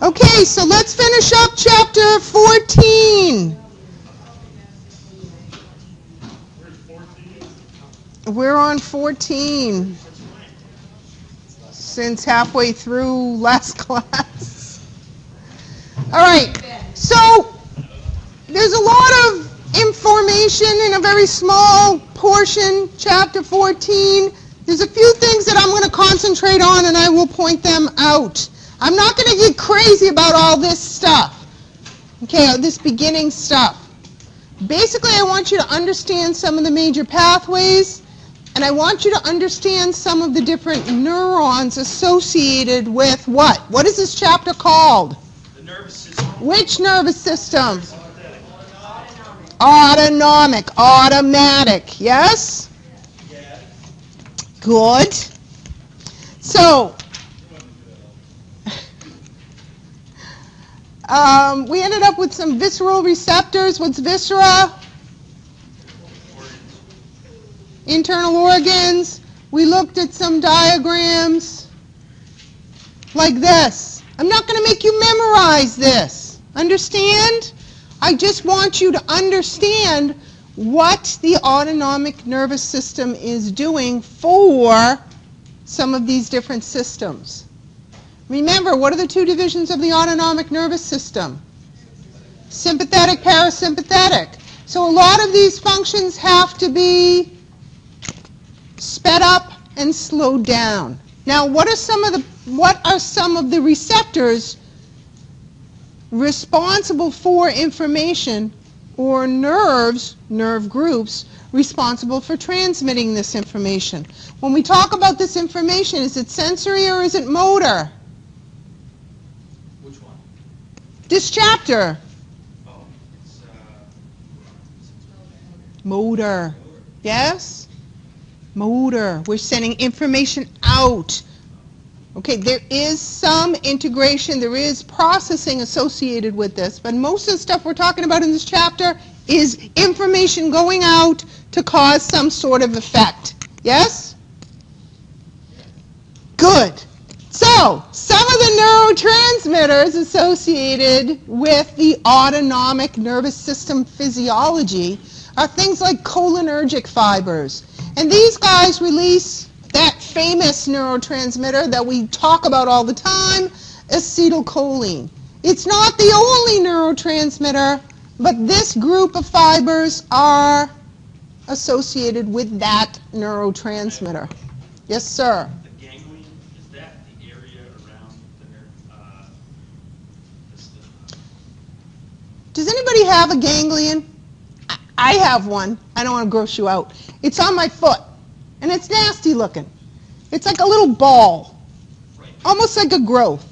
Okay, so let's finish up chapter 14. We're on 14 since halfway through last class. All right, so there's a lot of information in a very small portion, chapter 14. There's a few things that I'm going to concentrate on, and I will point them out. I'm not going to get crazy about all this stuff, okay, this beginning stuff. Basically, I want you to understand some of the major pathways, and I want you to understand some of the different neurons associated with what? What is this chapter called? The nervous system. Which nervous system? Autonomic. Automatic. Yes? Yeah. Good. So, we ended up with some visceral receptors. What's viscera? Internal organs. We looked at some diagrams like this. I'm not going to make you memorize this. Understand? I just want you to understand what the autonomic nervous system is doing for some of these different systems. Remember, what are the two divisions of the autonomic nervous system? Sympathetic, parasympathetic. So a lot of these functions have to be sped up and slowed down. Now, what are some of the receptors responsible for information, or nerve groups, responsible for transmitting this information? When we talk about this information, is it sensory or is it motor? Which one? This chapter. Oh, it's Motor. Yes? Motor. We're sending information out. Okay, there is some integration, there is processing associated with this, but most of the stuff we're talking about in this chapter is information going out to cause some sort of effect. Yes? Good. So, some of the neurotransmitters associated with the autonomic nervous system physiology are things like cholinergic fibers. And these guys release that famous neurotransmitter that we talk about all the time, acetylcholine. It's not the only neurotransmitter, but this group of fibers are associated with that neurotransmitter. Yes, sir? the ganglion. Is that the area around the nerve? Does anybody have a ganglion? I have one. I don't want to gross you out. It's on my foot, and it's nasty looking. It's like a little ball, almost like a growth.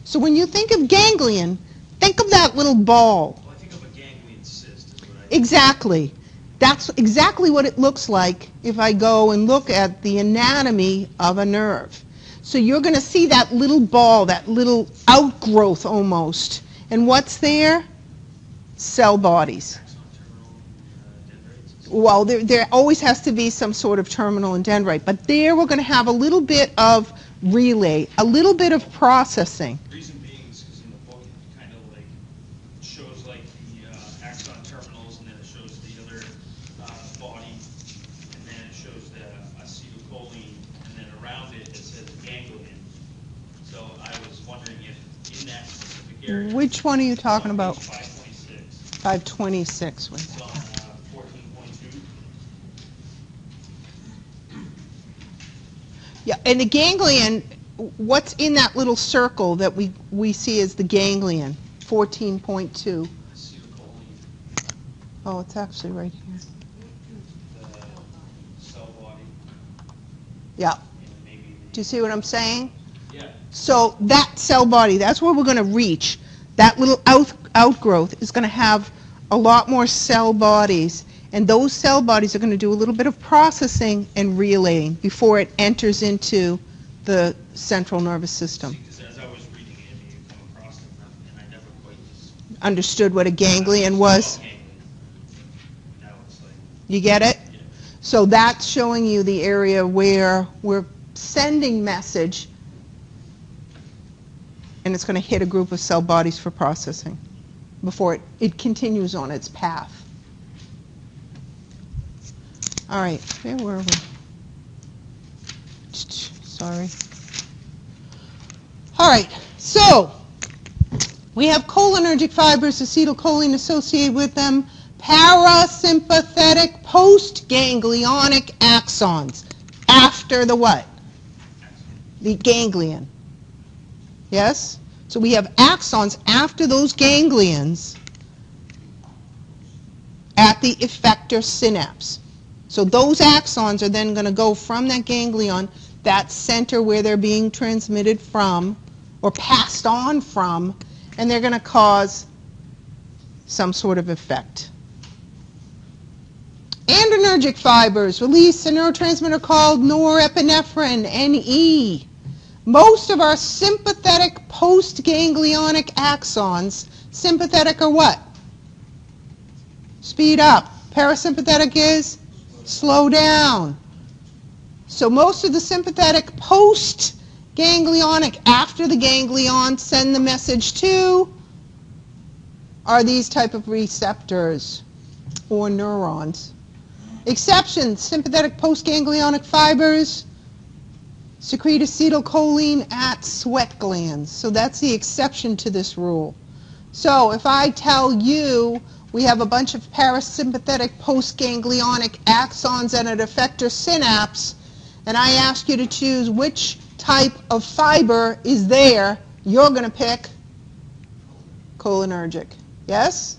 So when you think of ganglion, think of that little ball. Well, I think of a ganglion cyst. Is what Exactly. That's exactly what it looks like if I go and look at the anatomy of a nerve. So you're going to see that little ball, that little outgrowth almost. And what's there? Cell bodies. Well, there always has to be some sort of terminal and dendrite, but there we're going to have a little bit of relay, a little bit of processing. Reason being is because in the book it kind of like shows like the axon terminals, and then it shows the other body, and then it shows the acetylcholine, and then around it it says ganglion. So I was wondering if in that specific area. Which one are you talking about? 526. 526. Wait. It's on 14.2. Yeah, and the ganglion, what's in that little circle that we see as the ganglion? 14.2. Acetylcholine. Oh, it's actually right here. The cell body. Yeah. And maybe Do you see what I'm saying? yeah. So that cell body, that's where we're going to reach. That little outgrowth is going to have a lot more cell bodies, and those cell bodies are going to do a little bit of processing and relaying before it enters into the central nervous system. Because as I was reading it, you come across it, and I never quite just Understood what a ganglion was? ganglion. Now it's like, You get it? yeah. So that's showing you the area where we're sending message and it's going to hit a group of cell bodies for processing before it continues on its path. All right, where were we? Sorry. All right, so we have cholinergic fibers, acetylcholine associated with them, parasympathetic postganglionic axons after the what? The ganglion. Yes? So we have axons after those ganglions at the effector synapse. So those axons are then going to go from that ganglion, that center where they're being transmitted from or passed on from, and they're going to cause some sort of effect. Adrenergic fibers release a neurotransmitter called norepinephrine, NE. Most of our sympathetic postganglionic axons, sympathetic are what? Speed up. Parasympathetic is slow down. So most of the sympathetic postganglionic, after the ganglion send the message to, are these type of receptors or neurons. Exceptions: sympathetic postganglionic fibers secrete acetylcholine at sweat glands. So that's the exception to this rule. So if I tell you we have a bunch of parasympathetic postganglionic axons at an effector synapse, and I ask you to choose which type of fiber is there, you're going to pick cholinergic. Yes?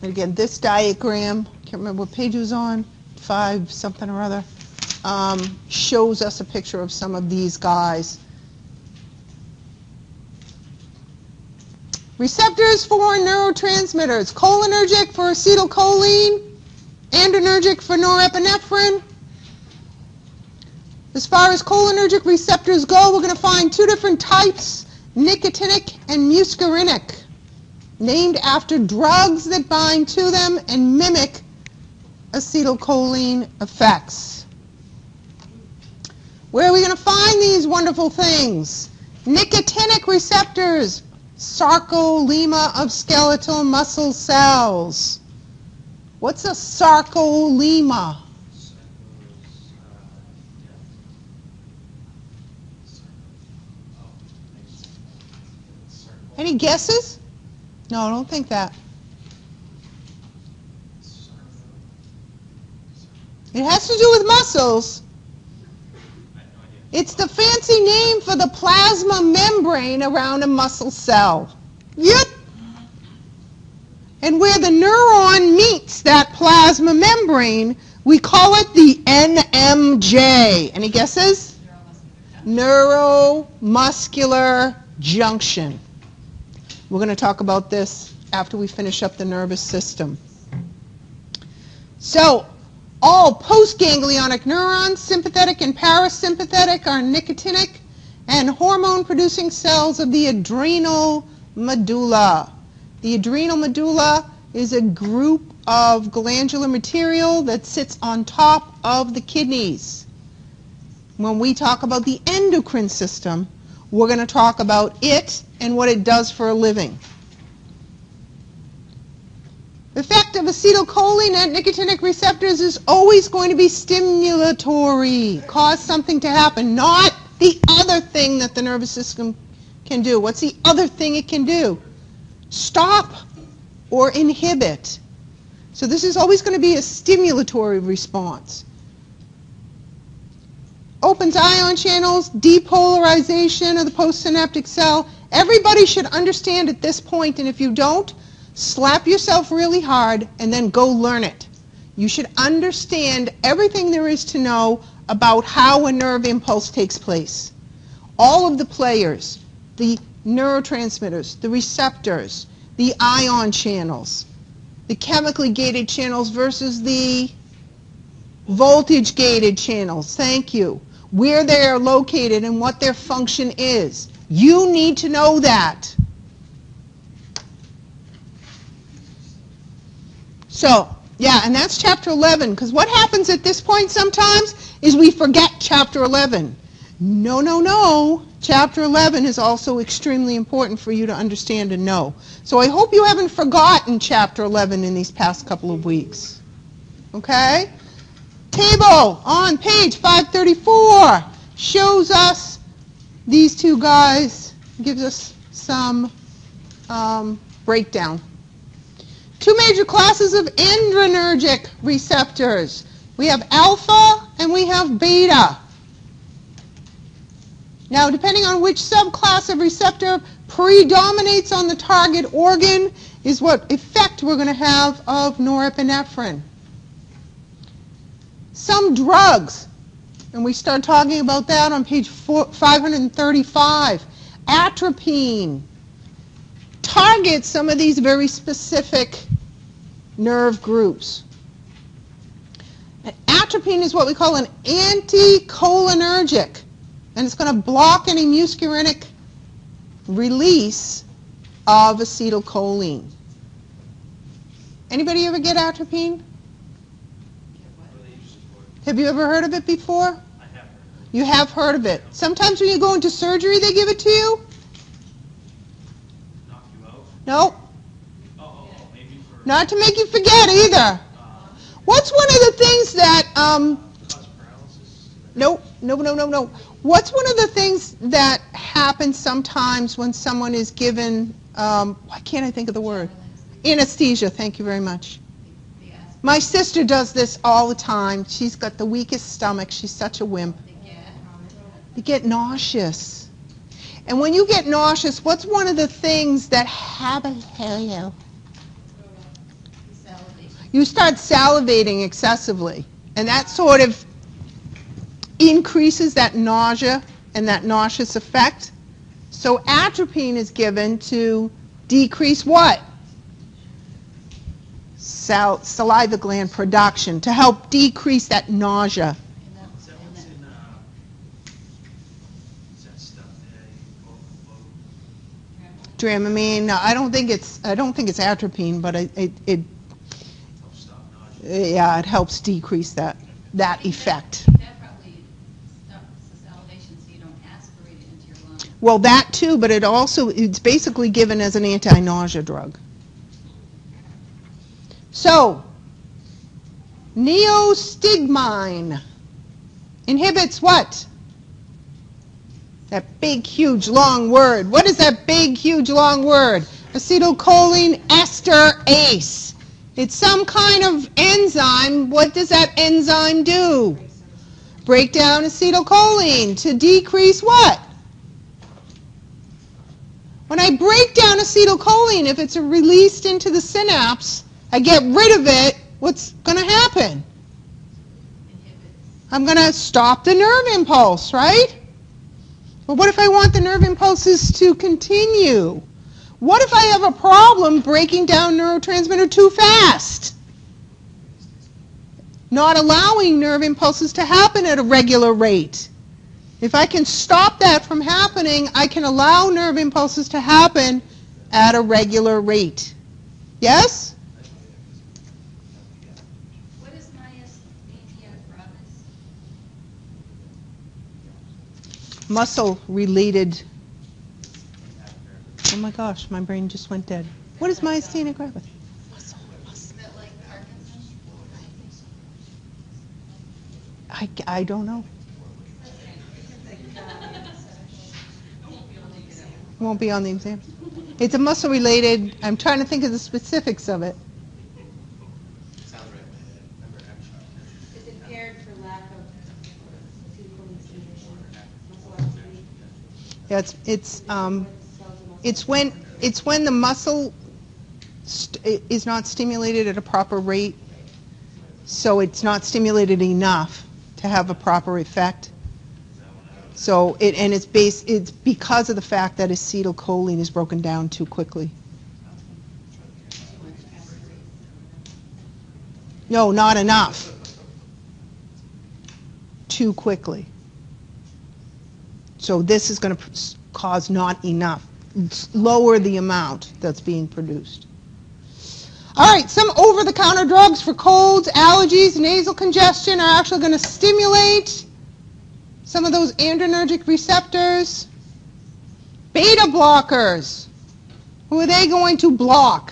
And again, this diagram, can't remember what page it was on, 5 something or other, shows us a picture of some of these guys. Receptors for neurotransmitters: cholinergic for acetylcholine, adrenergic for norepinephrine. As far as cholinergic receptors go, we're going to find 2 different types, nicotinic and muscarinic, named after drugs that bind to them and mimic acetylcholine effects. Where are we going to find these wonderful things? Nicotinic receptors, sarcolemma of skeletal muscle cells. What's a sarcolemma? Any guesses? No, I don't think that. It has to do with muscles. It's the fancy name for the plasma membrane around a muscle cell. Yep. And where the neuron meets that plasma membrane, we call it the NMJ. Any guesses? Neuromuscular junction. We're going to talk about this after we finish up the nervous system. So, all postganglionic neurons, sympathetic and parasympathetic, are nicotinic and hormone-producing cells of the adrenal medulla. The adrenal medulla is a group of glandular material that sits on top of the kidneys. When we talk about the endocrine system, we're going to talk about it and what it does for a living. The effect of acetylcholine at nicotinic receptors is always going to be stimulatory, cause something to happen, not the other thing that the nervous system can do. What's the other thing it can do? Stop or inhibit. So this is always going to be a stimulatory response. Opens ion channels, depolarization of the postsynaptic cell. Everybody should understand at this point, and if you don't, slap yourself really hard and then go learn it. You should understand everything there is to know about how a nerve impulse takes place. All of the players, the neurotransmitters, the receptors, the ion channels, the chemically gated channels versus the voltage gated channels. Thank you. Where they are located and what their function is. You need to know that. So, yeah, and that's chapter 11, because what happens at this point sometimes is we forget chapter 11. No, no, no. Chapter 11 is also extremely important for you to understand and know. So I hope you haven't forgotten Chapter 11 in these past couple of weeks. Okay? Table on page 534 shows us these two guys, gives us some breakdown. Two major classes of adrenergic receptors. We have alpha and we have beta. Now, depending on which subclass of receptor predominates on the target organ is what effect we're going to have of norepinephrine. Some drugs, and we start talking about that on page 535. Atropine targets some of these very specific nerve groups. And atropine is what we call an anticholinergic, and it's going to block any muscarinic release of acetylcholine. Anybody ever get atropine? Have you ever heard of it before? I have heard of it. You have heard of it. Sometimes when you go into surgery, they give it to you? Knock you out? No. Oh, maybe for... Not to make you forget either. What's one of the things that... cause paralysis? No. What's one of the things that happens sometimes when someone is given... why can't I think of the word? Anesthesia. Thank you very much. My sister does this all the time. She's got the weakest stomach. She's such a wimp. They get nauseous. And when you get nauseous, what's one of the things that happens? You start salivating excessively. And that sort of increases that nausea and that nauseous effect. So atropine is given to decrease what? Saliva gland production, to help decrease that nausea. Is that what's in, is that stuff there you quote? Dramamine. No, I don't think it's atropine, but it Help stop nausea. yeah, it helps decrease that effect. That probably stops the salivation so you don't aspirate it into your lungs. Well, that too, but it's basically given as an anti-nausea drug. So, neostigmine inhibits what? That big, huge, long word. What is that big, huge, long word? Acetylcholine esterase. It's some kind of enzyme. What does that enzyme do? Break down acetylcholine to decrease what? When I break down acetylcholine, if it's released into the synapse, I get rid of it, what's going to happen? I'm going to stop the nerve impulse, right? But what if I want the nerve impulses to continue? What if I have a problem breaking down neurotransmitter too fast? Not allowing nerve impulses to happen at a regular rate. If I can stop that from happening, I can allow nerve impulses to happen at a regular rate. Yes? Muscle-related. Oh my gosh, my brain just went dead. What is myasthenic gravis? Muscle. Is that like Parkinson's? I don't know. Won't be on the exam. It's a muscle-related. I'm trying to think of the specifics of it. Sounds right in my head. Remember action. Is it paired for lack of acetylcholine stimulation? Muscle activity? Yeah, it's when the muscle is not stimulated at a proper rate, so it's not stimulated enough to have a proper effect. So it's because of the fact that acetylcholine is broken down too quickly. No, not enough. Too quickly. So this is going to cause not enough. Lower the amount that's being produced. All right, some over-the-counter drugs for colds, allergies, nasal congestion are actually going to stimulate Some of those adrenergic receptors, beta blockers. Who are they going to block?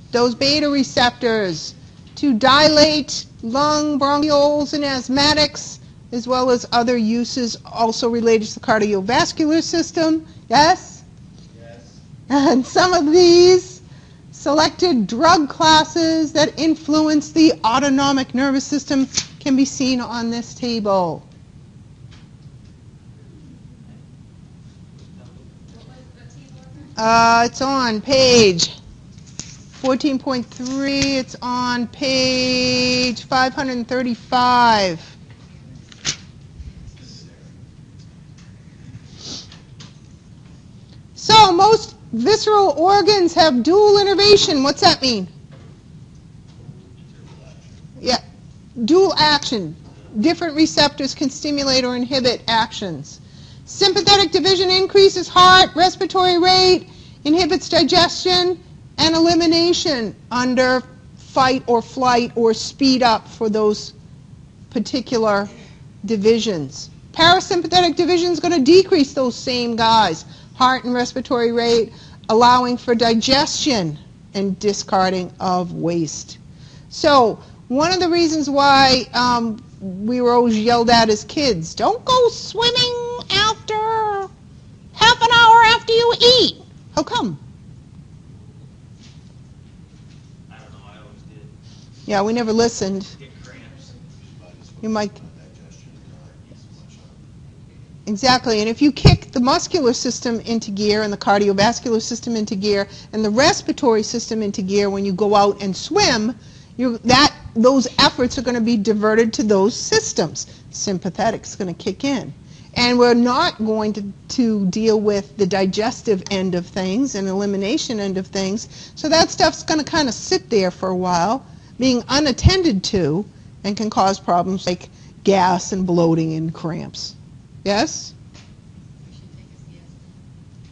Those beta receptors to dilate lung bronchioles and asthmatics, as well as other uses also related to the cardiovascular system. Yes? Yes. And some of these selected drug classes that influence the autonomic nervous system can be seen on this table. It's on page 14.3. It's on page 535. So most visceral organs have dual innervation. What's that mean? Yeah, dual action. Different receptors can stimulate or inhibit actions. Sympathetic division increases heart, respiratory rate, inhibits digestion and elimination under fight or flight or speed up for those particular divisions. Parasympathetic division is going to decrease those same guys, heart and respiratory rate, allowing for digestion and discarding of waste. So one of the reasons why we were always yelled at as kids, don't go swimming after half an hour after you eat. How come? I don't know, I always did. Yeah, we never listened. Get cramps. You might... Exactly, and if you kick the muscular system into gear and the cardiovascular system into gear and the respiratory system into gear when you go out and swim, those efforts are going to be diverted to those systems. Sympathetic's going to kick in. And we're not going to deal with the digestive end of things and elimination end of things. So that stuff's going to kind of sit there for a while, being unattended to, and can cause problems like gas and bloating and cramps. Yes?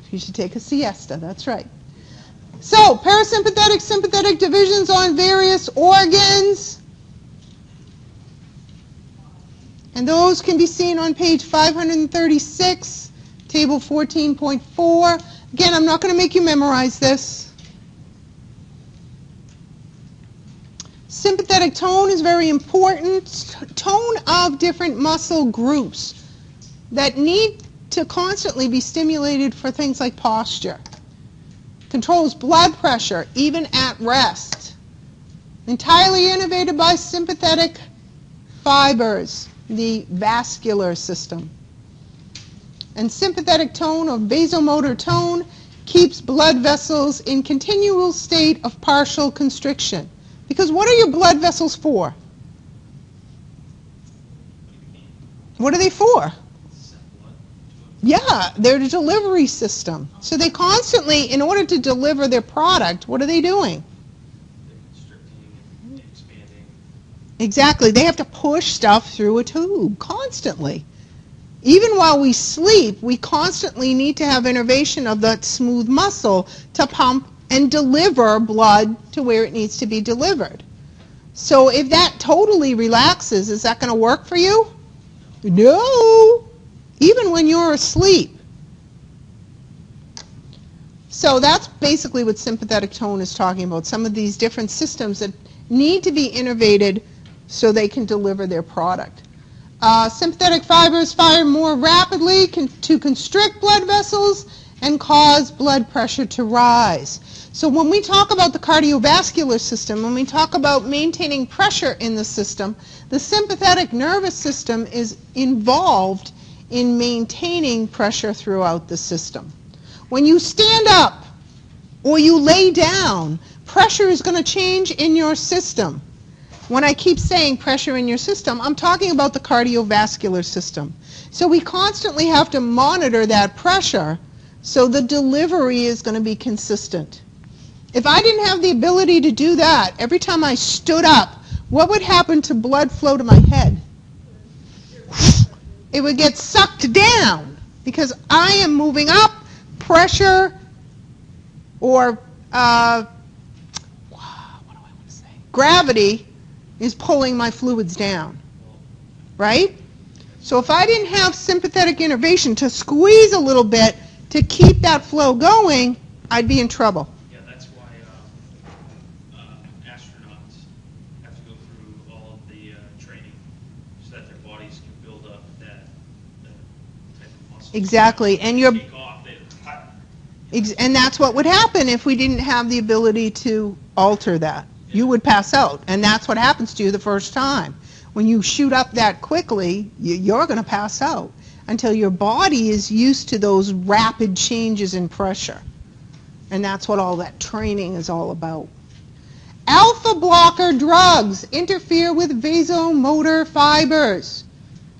You should take a siesta, that's right. So, parasympathetic, sympathetic divisions on various organs. And those can be seen on page 536, table 14.4. Again, I'm not going to make you memorize this. Sympathetic tone is very important. Tone of different muscle groups that need to constantly be stimulated for things like posture. Controls blood pressure, even at rest. Entirely innervated by sympathetic fibers, the vascular system. And sympathetic tone or vasomotor tone keeps blood vessels in continual state of partial constriction. Because what are your blood vessels for? What are they for? Yeah, they're the delivery system. So they constantly, in order to deliver their product, what are they doing? They're constricting and expanding. Exactly. They have to push stuff through a tube constantly. Even while we sleep, we constantly need to have innervation of that smooth muscle to pump and deliver blood to where it needs to be delivered. So if that totally relaxes, is that going to work for you? No. Even when you're asleep. So that's basically what sympathetic tone is talking about. Some of these different systems that need to be innervated so they can deliver their product. Sympathetic fibers fire more rapidly to constrict blood vessels and cause blood pressure to rise. So when we talk about the cardiovascular system, when we talk about maintaining pressure in the system, the sympathetic nervous system is involved in maintaining pressure throughout the system. When you stand up or you lay down, pressure is going to change in your system. When I keep saying pressure in your system, I'm talking about the cardiovascular system. So we constantly have to monitor that pressure so the delivery is going to be consistent. If I didn't have the ability to do that, every time I stood up, what would happen to blood flow to my head? It would get sucked down because I am moving up, pressure, or what do I want to say? Gravity is pulling my fluids down. right? So if I didn't have sympathetic innervation to squeeze a little bit to keep that flow going, I'd be in trouble. Yeah, that's why astronauts have to go through all of the training so that their bodies can build up that type of muscle. Exactly, and you're... Take off, And that's what would happen if we didn't have the ability to alter that. You would pass out, and that's what happens to you the first time. When you shoot up that quickly, you're going to pass out until your body is used to those rapid changes in pressure. And that's what all that training is all about. Alpha blocker drugs interfere with vasomotor fibers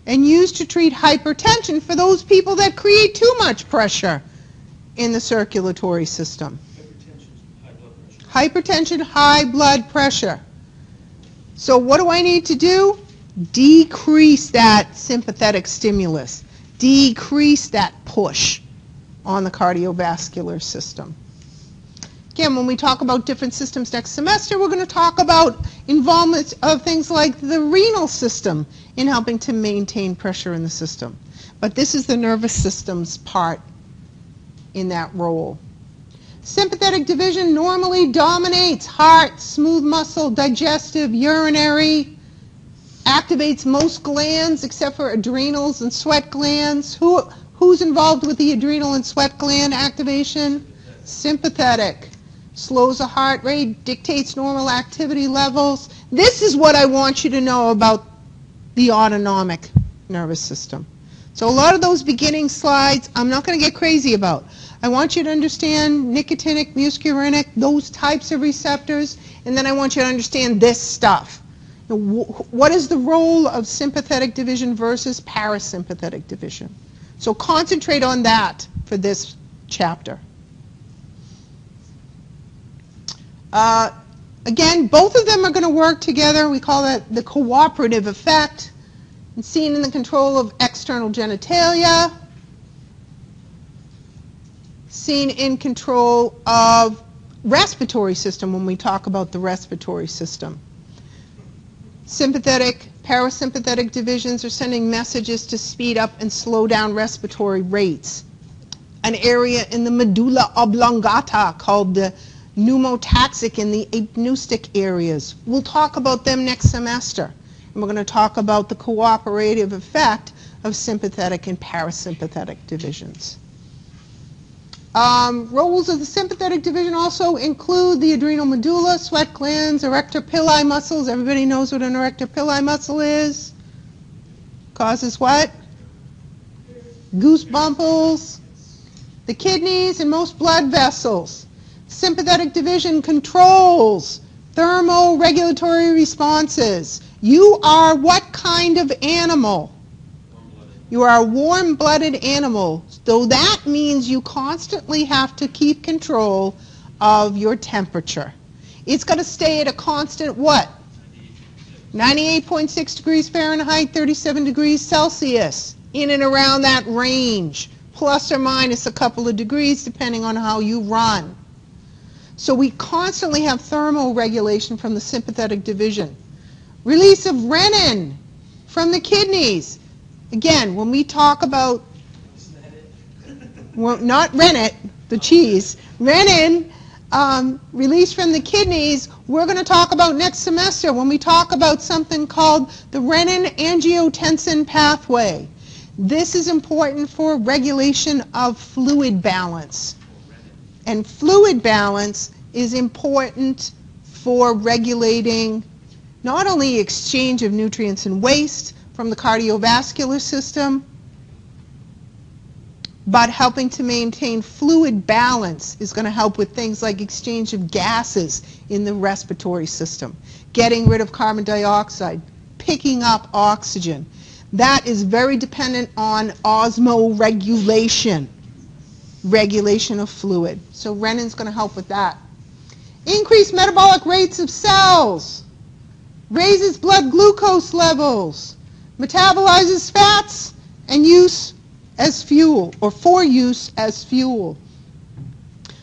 and used to treat hypertension for those people that create too much pressure in the circulatory system. Hypertension, high blood pressure. So what do I need to do? Decrease that sympathetic stimulus. Decrease that push on the cardiovascular system. Again, when we talk about different systems next semester, we're going to talk about involvement of things like the renal system in helping to maintain pressure in the system. But this is the nervous system's part in that role. Sympathetic division normally dominates heart, smooth muscle, digestive, urinary, activates most glands except for adrenals and sweat glands. Who's involved with the adrenal and sweat gland activation? Sympathetic. Slows the heart rate, dictates normal activity levels. This is what I want you to know about the autonomic nervous system. So a lot of those beginning slides I'm not going to get crazy about. I want you to understand nicotinic, muscarinic, those types of receptors, and then I want you to understand this stuff. What is the role of sympathetic division versus parasympathetic division? So concentrate on that for this chapter. Again, both of them are going to work together. We call that the cooperative effect. And seen in the control of external genitalia. Seen in control of respiratory system when we talk about the respiratory system. Sympathetic, parasympathetic divisions are sending messages to speed up and slow down respiratory rates. An area in the medulla oblongata called the pneumotaxic and the apneustic areas. We'll talk about them next semester. And we're going to talk about the cooperative effect of sympathetic and parasympathetic divisions. Roles of the sympathetic division also include the adrenal medulla, sweat glands, erector pili muscles. Everybody knows what an erector pili muscle is. Causes what? Goosebumples. The kidneys and most blood vessels. Sympathetic division controls thermoregulatory responses. You are what kind of animal? You are a warm-blooded animal, so that means you constantly have to keep control of your temperature. It's going to stay at a constant what? 98.6 degrees Fahrenheit, 37 degrees Celsius, in and around that range, plus or minus a couple of degrees depending on how you run. So we constantly have thermoregulation from the sympathetic division. Release of renin from the kidneys. Again, when we talk about, well, not rennet, the cheese, renin released from the kidneys, we're going to talk about next semester when we talk about something called the renin-angiotensin pathway. This is important for regulation of fluid balance. And fluid balance is important for regulating not only exchange of nutrients and waste from the cardiovascular system, but helping to maintain fluid balance is going to help with things like exchange of gases in the respiratory system, getting rid of carbon dioxide, picking up oxygen. That is very dependent on osmoregulation, regulation of fluid. So renin's going to help with that. Increased metabolic rates of cells, raises blood glucose levels, metabolizes fats, and use as fuel, or for use as fuel.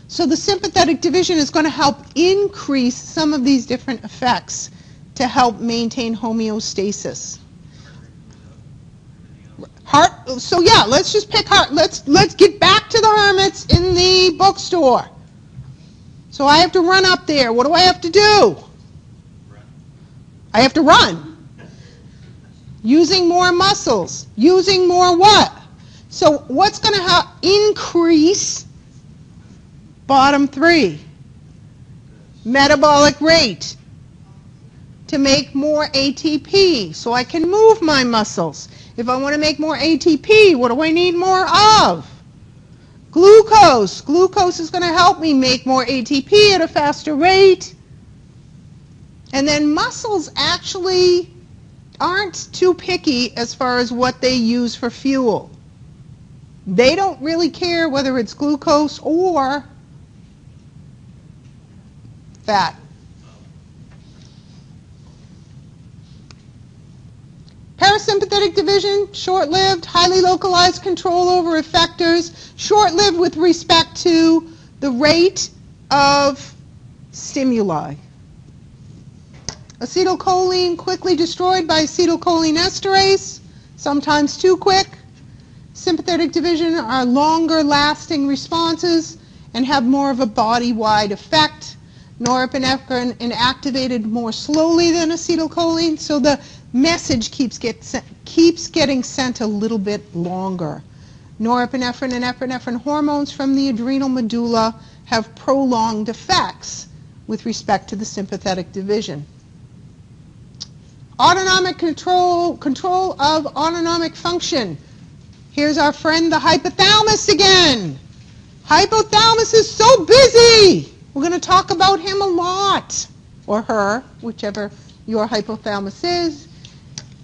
So the sympathetic division is going to help increase some of these different effects to help maintain homeostasis. Heart. So yeah, let's just pick heart. Let's get back to the hermits in the bookstore. So I have to run up there. What do I have to do? Run. I have to run. Using more muscles. Using more what? So what's going to increase bottom 3? Metabolic rate. To make more ATP so I can move my muscles. If I want to make more ATP, what do I need more of? Glucose. Glucose is going to help me make more ATP at a faster rate. And then muscles actually aren't too picky as far as what they use for fuel. They don't really care whether it's glucose or fat. Parasympathetic division, short-lived, highly localized control over effectors, short-lived with respect to the rate of stimuli. Acetylcholine quickly destroyed by acetylcholinesterase, sometimes too quick. Sympathetic division are longer-lasting responses and have more of a body-wide effect. Norepinephrine inactivated more slowly than acetylcholine, so the message keeps getting sent a little bit longer. Norepinephrine and epinephrine hormones from the adrenal medulla have prolonged effects with respect to the sympathetic division. Autonomic control of autonomic function. Here's our friend the hypothalamus again. Hypothalamus is so busy. We're going to talk about him a lot, or her, whichever your hypothalamus is.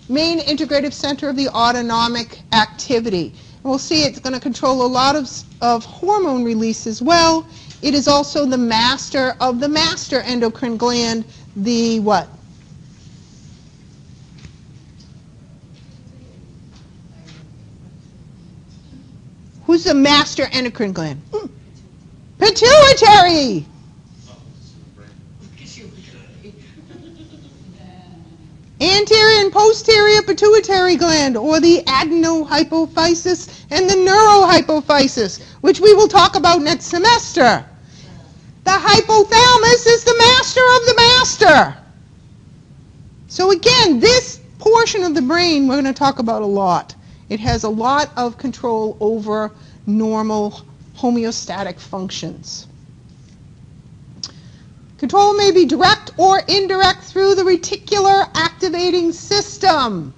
Main integrative center of the autonomic activity. And we'll see it's going to control a lot of hormone release as well. It is also the master of the master endocrine gland, the what? Who's the master endocrine gland? Pituitary! Anterior and posterior pituitary gland, or the adenohypophysis and the neurohypophysis, which we will talk about next semester. The hypothalamus is the master of the master. So again, this portion of the brain we're going to talk about a lot. It has a lot of control over normal homeostatic functions. Control may be direct or indirect through the reticular activating system.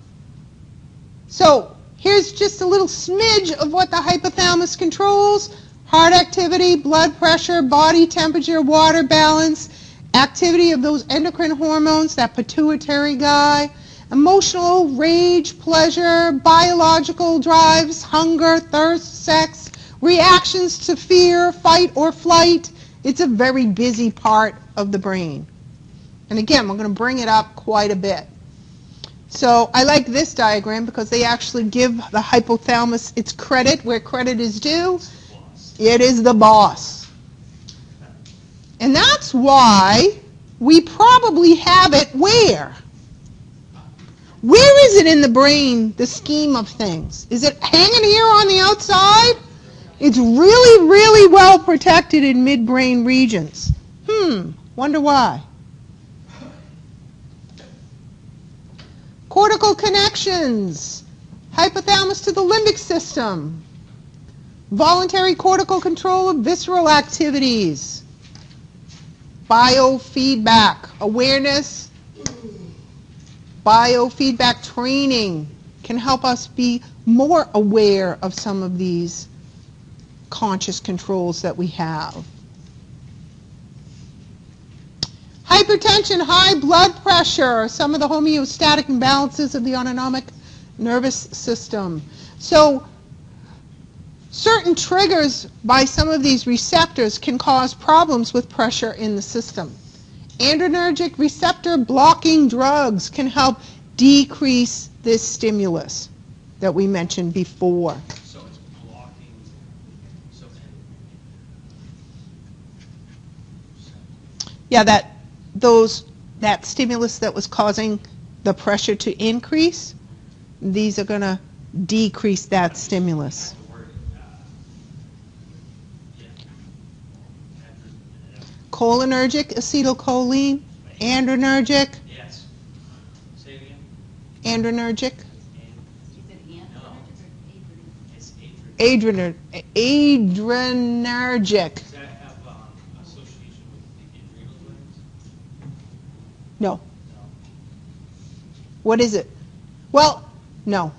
So here's just a little smidge of what the hypothalamus controls. Heart activity, blood pressure, body temperature, water balance, activity of those endocrine hormones, that pituitary guy, emotional, rage, pleasure, biological drives, hunger, thirst, sex, reactions to fear, fight or flight. It's a very busy part of the brain. And again, we're going to bring it up quite a bit. So I like this diagram because they actually give the hypothalamus its credit where credit is due. It is the boss. And that's why we probably have it where? Where is it in the brain, the scheme of things? Is it hanging here on the outside? It's really, really well protected in midbrain regions. Wonder why. Cortical connections. Hypothalamus to the limbic system. Voluntary cortical control of visceral activities. Biofeedback. Awareness. Biofeedback training can help us be more aware of some of these conscious controls that we have. Hypertension, high blood pressure, some of the homeostatic imbalances of the autonomic nervous system. So certain triggers by some of these receptors can cause problems with pressure in the system. Adrenergic receptor blocking drugs can help decrease this stimulus that we mentioned before. So it's blocking. So Yeah, that stimulus that was causing the pressure to increase, these are going to decrease that stimulus. The word, Cholinergic, acetylcholine, adrenergic, yes. Say it again. adrenergic, Is it antinergic or It's Adrian. adrenergic. Does that have association with the adrenal glands? No. No. What is it? Well, no.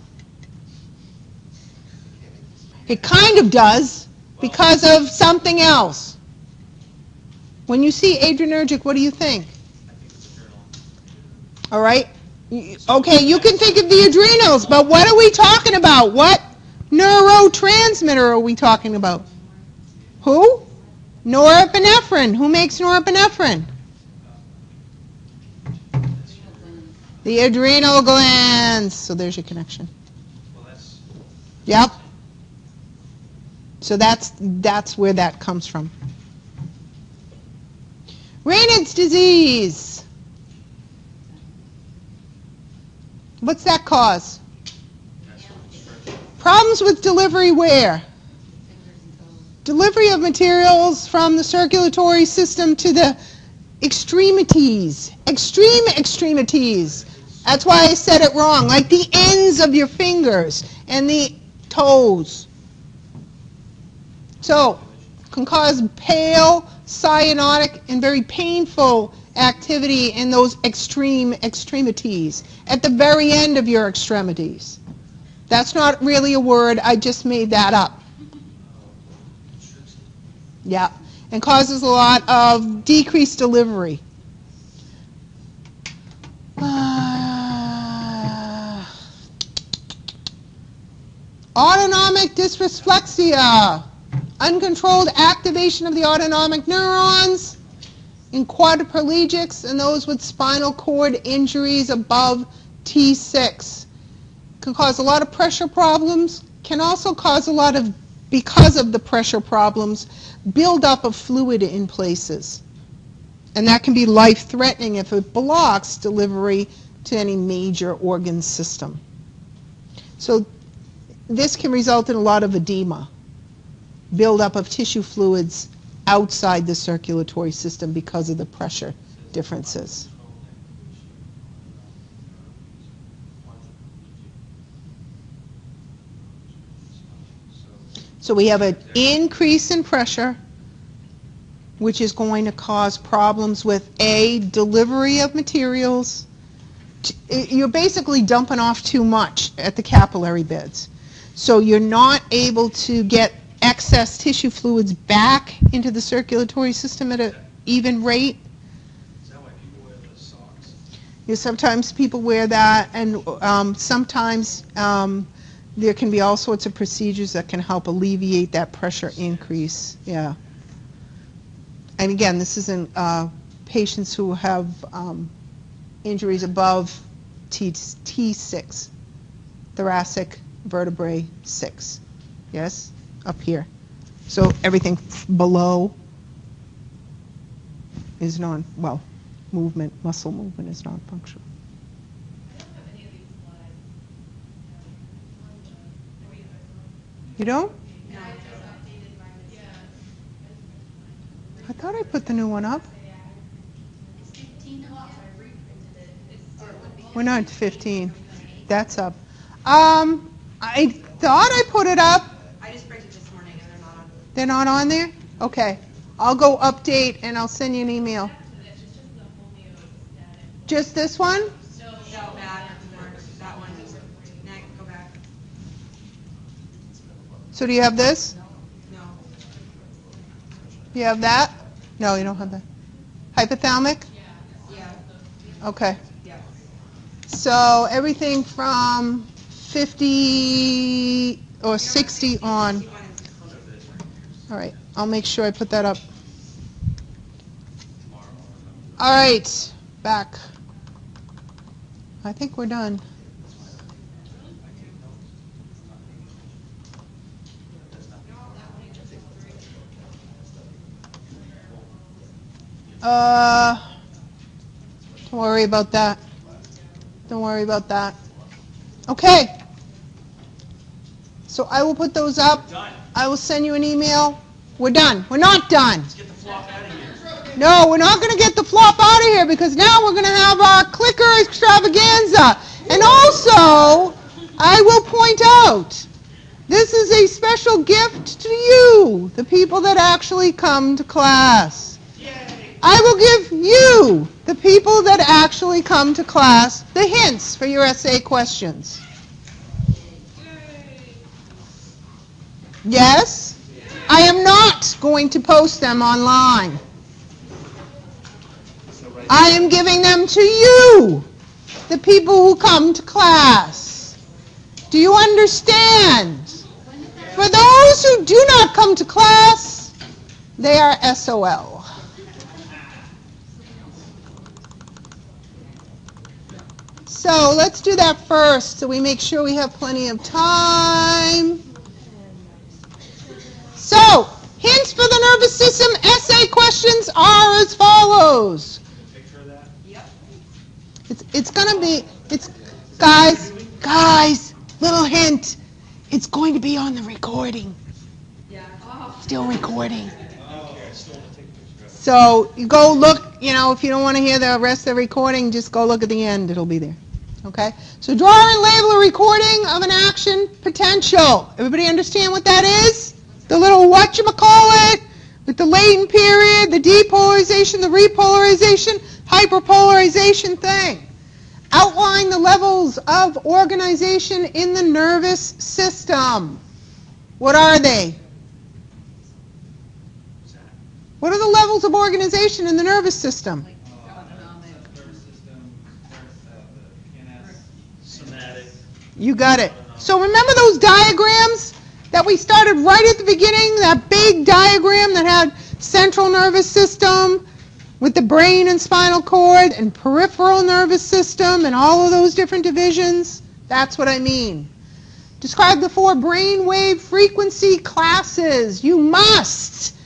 It kind of does because of something else. When you see adrenergic, what do you think? I think it's adrenal. All right? Okay, you can think of the adrenals, but what are we talking about? What neurotransmitter are we talking about? Who? Norepinephrine. Who makes norepinephrine? The adrenal glands. So there's your connection. Well, that's Yep. So that's where that comes from. Raynaud's disease. What's that cause? Problems with delivery where? Delivery of materials from the circulatory system to the extremities. Extreme extremities. That's why I said it wrong. Like the ends of your fingers and the toes. So, can cause pale, cyanotic, and very painful activity in those extreme extremities, at the very end of your extremities. That's not really a word, I just made that up. Yeah, and causes a lot of decreased delivery. Autonomic dysreflexia. Uncontrolled activation of the autonomic neurons in quadriplegics and those with spinal cord injuries above T6. Can cause a lot of pressure problems, can also cause a lot of, because of the pressure problems, buildup of fluid in places. And that can be life-threatening if it blocks delivery to any major organ system. So this can result in a lot of edema, buildup of tissue fluids outside the circulatory system because of the pressure differences. So we have an increase in pressure, which is going to cause problems with A, delivery of materials. You're basically dumping off too much at the capillary beds. So you're not able to get excess tissue fluids back into the circulatory system at an even rate. Is that why people wear the socks? Yeah, sometimes people wear that, and sometimes there can be all sorts of procedures that can help alleviate that pressure increase. Yeah. And again, this is in patients who have injuries above T6, thoracic vertebrae 6. Yes? Up here. So everything below is movement, muscle movement is non-functional. You don't? I thought I put the new one up. We're not 15. That's up. I thought I put it up. I just printed this morning and they're not on. They're not on there? Okay. I'll go update and I'll send you an email. Just this one? No, back, that one. Next, go back. So do you have this? No. You have that? No, you don't have that. Hypothalamic? Yeah. Okay. Yeah. So everything from 50 or 60 on. All right. I'll make sure I put that up. All right. Back. I think we're done. Don't worry about that. Don't worry about that. Okay. So I will put those up. Done. I will send you an email. We're done. We're not done. Let's get the flop out of here. No, we're not going to get the flop out of here because now we're going to have our clicker extravaganza. And also, I will point out, this is a special gift to you, the people that actually come to class. Yay. I will give you, the people that actually come to class, the hints for your essay questions. Yes? I am not going to post them online. I am giving them to you, the people who come to class. Do you understand? For those who do not come to class, they are SOL. So let's do that first so we make sure we have plenty of time. So, hints for the nervous system essay questions are as follows. Picture of that? Yep. It's going to be, guys, little hint. It's going to be on the recording. Yeah. Still recording. Okay, I still want to take a picture of it. So you go look, if you don't want to hear the rest of the recording, just go look at the end. It'll be there. Okay? So draw and label a recording of an action potential. Everybody understand what that is? The little whatchamacallit with the latent period, the depolarization, the repolarization, hyperpolarization thing. Outline the levels of organization in the nervous system. What are they? What's that? What are the levels of organization in the nervous system? Like autonomic. Nervous system, the ANS. Sympathetic. You got it. So remember those diagrams that we started right at the beginning? That big diagram that had central nervous system with the brain and spinal cord and peripheral nervous system and all of those different divisions? That's what I mean. Describe the 4 brainwave frequency classes. You must.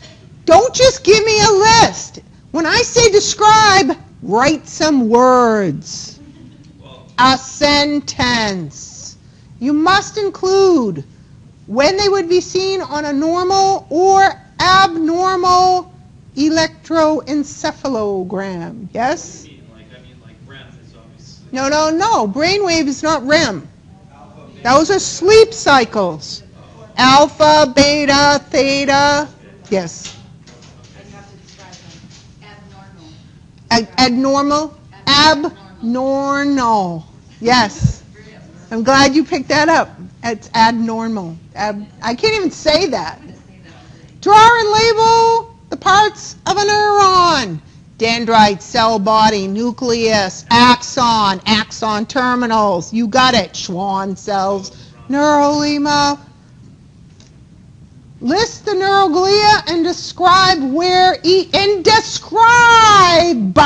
Don't just give me a list. When I say describe, write some words. Well, A sentence. You must include when they would be seen on a normal or abnormal electroencephalogram. Yes? I mean like REM is obviously. No. Brainwave is not REM. Those are sleep cycles. Alpha, beta, theta. Yes. And you have to describe them. Abnormal. Abnormal? Abnormal. Yes. I'm glad you picked that up. It's abnormal. I can't even say that. Draw and label the parts of a neuron. Dendrite, cell body, nucleus, axon, axon terminals. You got it. Schwann cells, neurolema. List the neuroglia and describe where and describe.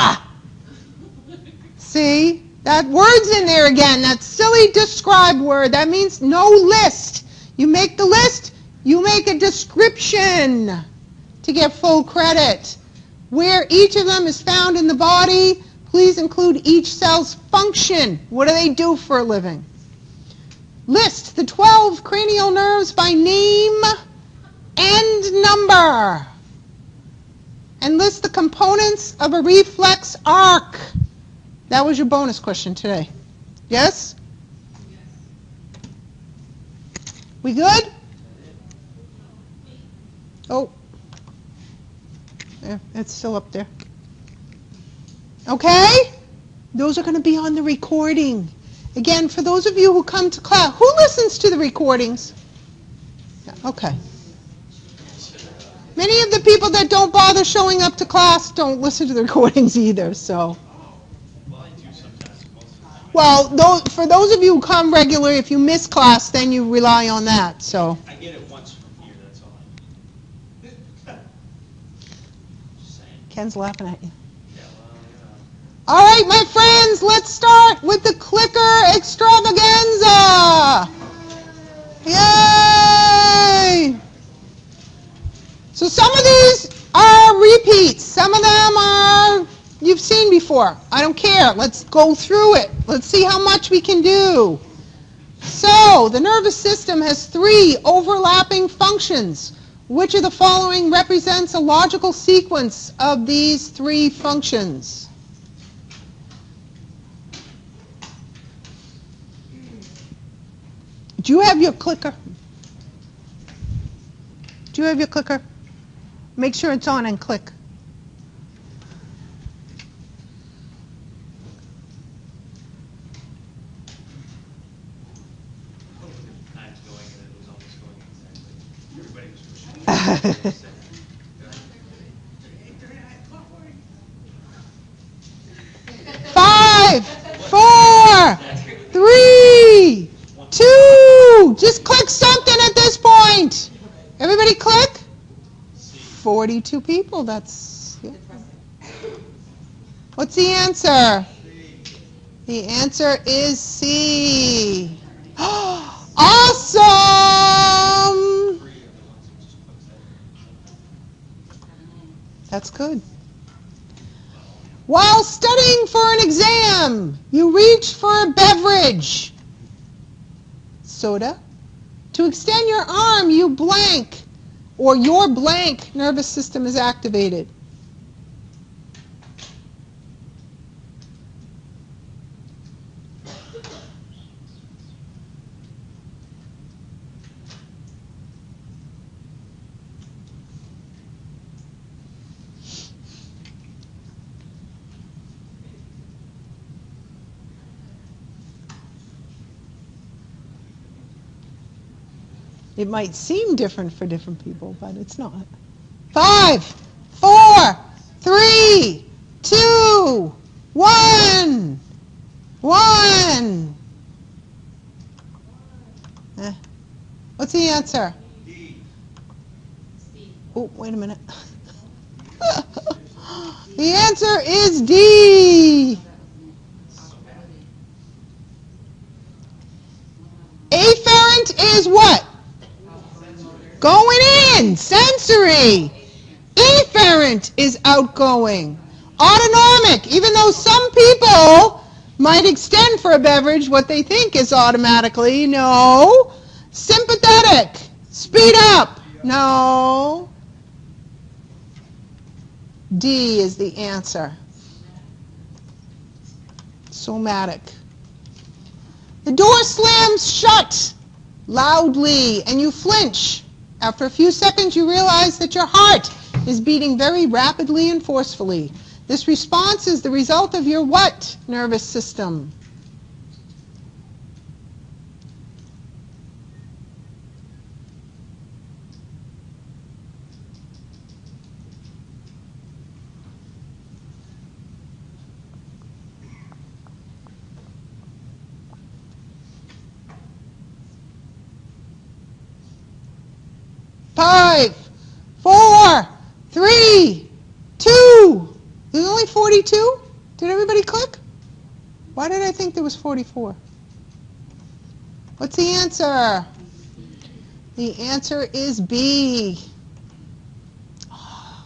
See? That word's in there again. That silly describe word. That means no list. You make the list, you make a description to get full credit. Where each of them is found in the body, please include each cell's function. What do they do for a living? List the 12 cranial nerves by name and number. And list the components of a reflex arc. That was your bonus question today. Yes? We good? Oh. Yeah, it's still up there. Okay? Those are going to be on the recording. Again, for those of you who come to class, who listens to the recordings? Yeah, okay. Many of the people that don't bother showing up to class don't listen to the recordings either, so. Well, I do sometimes. Most of the time. Well, for those of you who come regularly, if you miss class, then you rely on that, so. I get it once from here, that's all I need. Just saying. Ken's laughing at you. Yeah, well, All right, my friends, let's start with the clicker extravaganza. Yay! So some of these are repeats. Some of them are you've seen before. I don't care. Let's go through it. Let's see how much we can do. So, the nervous system has 3 overlapping functions. Which of the following represents a logical sequence of these 3 functions? Do you have your clicker? Do you have your clicker? Make sure it's on and click. Time's going and it was almost going exactly. Everybody was pushing. 5, 4, 3, 2. Just click something at this point. Everybody click. 42 people. That's. Yeah. What's the answer? The answer is C. Awesome! That's good. While studying for an exam, you reach for a beverage. Soda. To extend your arm, you blank, or your blank nervous system is activated. It might seem different for different people, but it's not. 5, 4, 3, 2, 1. 1. What's the answer? D. Oh, wait a minute. The answer is D. Afferent is what? Going in, sensory. Efferent is outgoing. Autonomic, even though some people might extend for a beverage what they think is automatically, no. Sympathetic, speed up, no. D is the answer. Somatic. The door slams shut loudly and you flinch. After a few seconds, you realize that your heart is beating very rapidly and forcefully. This response is the result of your what nervous system? Five, 4, 3, 2. There's only 42? Did everybody click? Why did I think there was 44? What's the answer? The answer is B.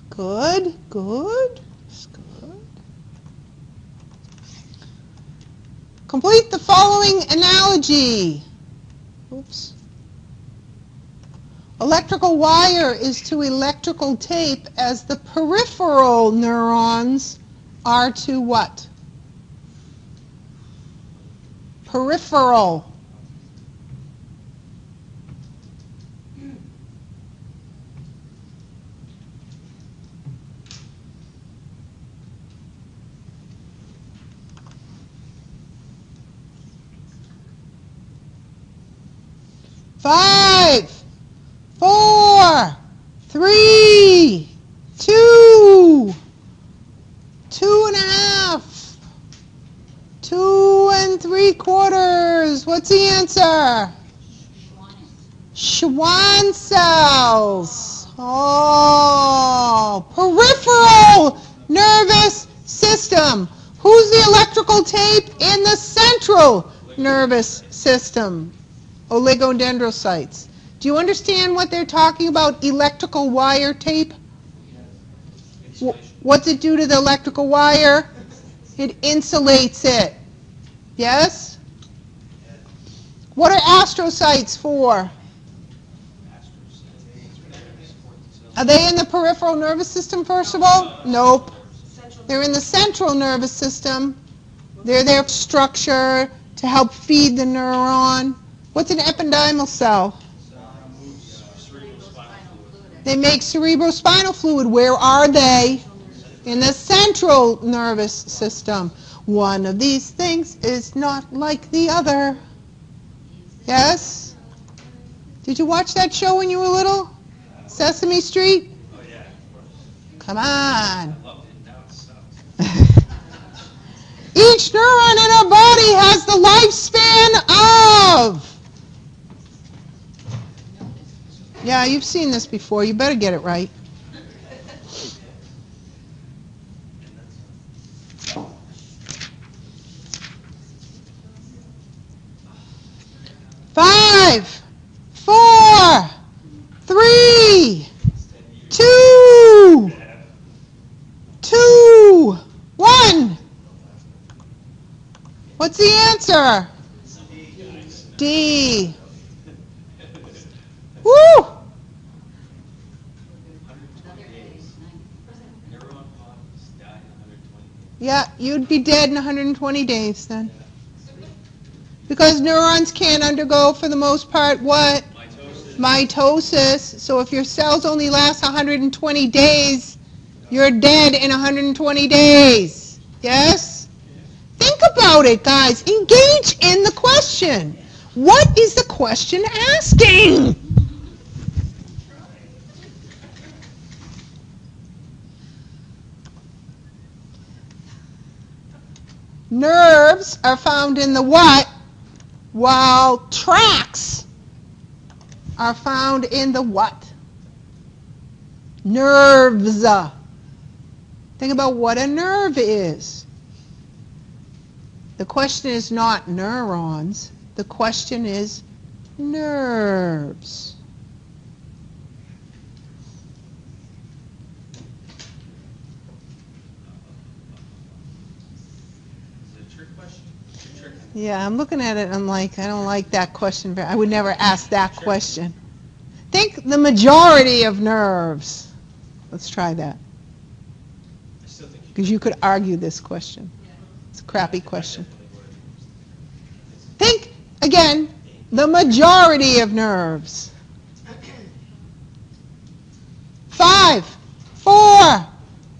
Good, good. That's good. Complete the following analogy. Oops. Electrical wire is to electrical tape as the peripheral neurons are to what? Peripheral. Five, 4, 3, 2, 2.5, 2 3/4. What's the answer? Schwann cells. Oh, peripheral nervous system. Who's the electrical tape in the central nervous system? Oligodendrocytes. Do you understand what they're talking about, electrical wire tape? What's it do to the electrical wire? It insulates it. Yes? What are astrocytes for? Are they in the peripheral nervous system, first of all? Nope. They're in the central nervous system. They're their structure to help feed the neuron. What's an epididymal cell? They make cerebrospinal fluid. Where are they? In the central nervous system. One of these things is not like the other. Yes? Did you watch that show when you were little? Sesame Street? Oh, yeah, of course. Come on. I loved it. Now it sucks. Each neuron in our body has the lifespan of. Yeah, you've seen this before. You better get it right. Five, 4, 3, 2, 2, 1. What's the answer? D. Woo! Yeah, you'd be dead in 120 days then. Because neurons can't undergo, for the most part, what? Mitosis. So if your cells only last 120 days, you're dead in 120 days. Yes? Think about it, guys. Engage in the question. What is the question asking? Nerves are found in the what? While tracts are found in the what? Nerves. Think about what a nerve is. The question is not neurons. The question is nerves. Yeah, I'm looking at it and I'm like, I don't like that question. I would never ask that question. Think the majority of nerves. Let's try that. Because you could argue this question. It's a crappy question. Think, again, the majority of nerves. 5, 4.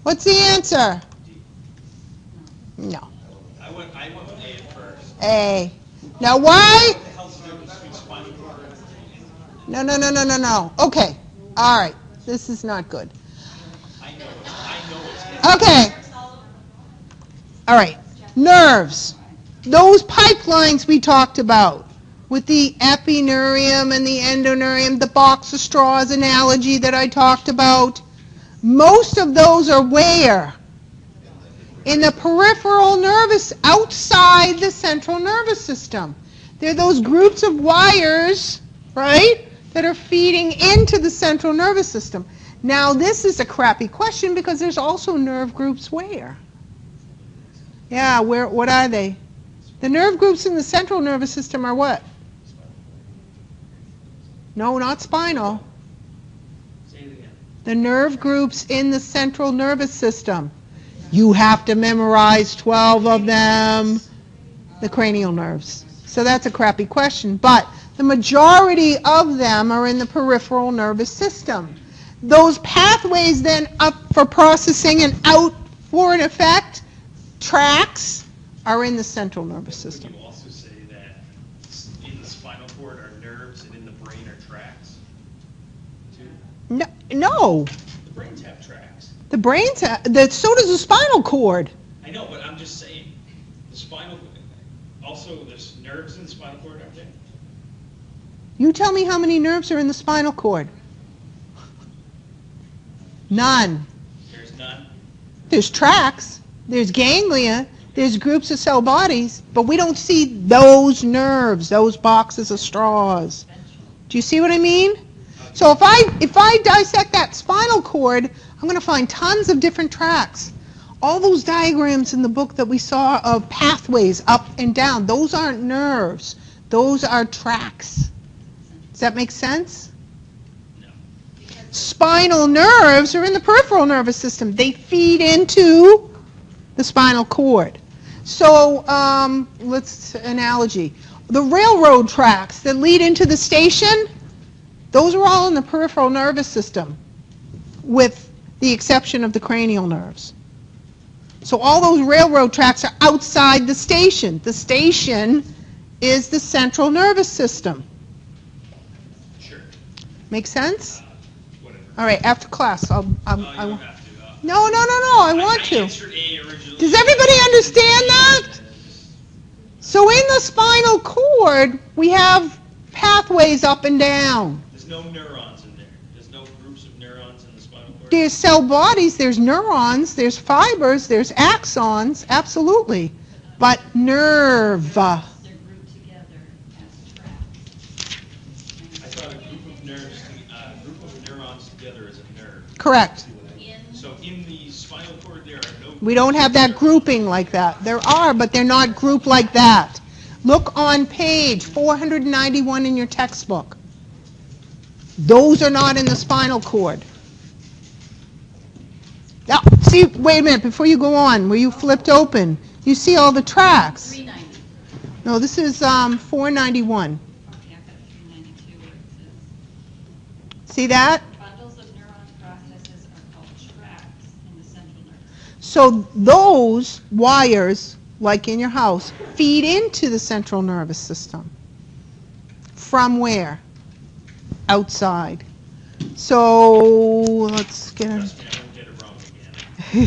What's the answer? No. I went with A at first. A. Now why? No. Okay. All right. This is not good. I know it's Okay. All right. Nerves. Those pipelines we talked about with the epineurium and the endoneurium, the box of straws analogy that I talked about, most of those are where? In the peripheral nervous, outside the central nervous system. They're those groups of wires, right, that are feeding into the central nervous system. Now, this is a crappy question because there's also nerve groups where? Yeah, where? What are they? The nerve groups in the central nervous system are what? No, not spinal. Say it again. The nerve groups in the central nervous system. You have to memorize 12 of them. The cranial nerves. So that's a crappy question. But the majority of them are in the peripheral nervous system. Those pathways then up for processing and out for an effect, tracts, are in the central nervous system. Would you also say that in the spinal cord are nerves and in the brain are tracts? Too? No. The brains have tracts. The brains, so does the spinal cord. I know, but I'm just saying, the spinal, also there's nerves in the spinal cord, aren't there? You tell me how many nerves are in the spinal cord. None. There's none. There's tracts, there's ganglia, there's groups of cell bodies, but we don't see those nerves, those boxes of straws. Do you see what I mean? So if I dissect that spinal cord, I'm going to find tons of different tracts. All those diagrams in the book that we saw of pathways up and down, those aren't nerves. Those are tracts. Does that make sense? No. Spinal nerves are in the peripheral nervous system. They feed into the spinal cord. So let's analogy. The railroad tracks that lead into the station, those are all in the peripheral nervous system, with the exception of the cranial nerves. So all those railroad tracks are outside the station. The station is the central nervous system. Sure. Make sense? Whatever. All right, after class, I'll. You don't have to. No, I want I to. answered A originally. Does everybody understand that? So in the spinal cord, we have pathways up and down. There's no neurons in there. There's no groups of neurons in the spinal cord. There's cell bodies, there's neurons, there's fibers, there's axons, absolutely. But nerve. They're grouped together as tracts. I thought a group of neurons together is a nerve. Correct. So in the spinal cord there are no. We don't have that grouping like that. There are, but they're not grouped like that. Look on page 491 in your textbook. Those are not in the spinal cord. Now, see, wait a minute, before you go on, where you flipped open, you see all the tracks. 390. No, this is 491. Okay, I've got 392 where it says, See that? bundles of neuron processes are called tracts in the central nervous system. So those wires, like in your house, feed into the central nervous system. From where? Outside. So let's get a... Trust me, I won't get it wrong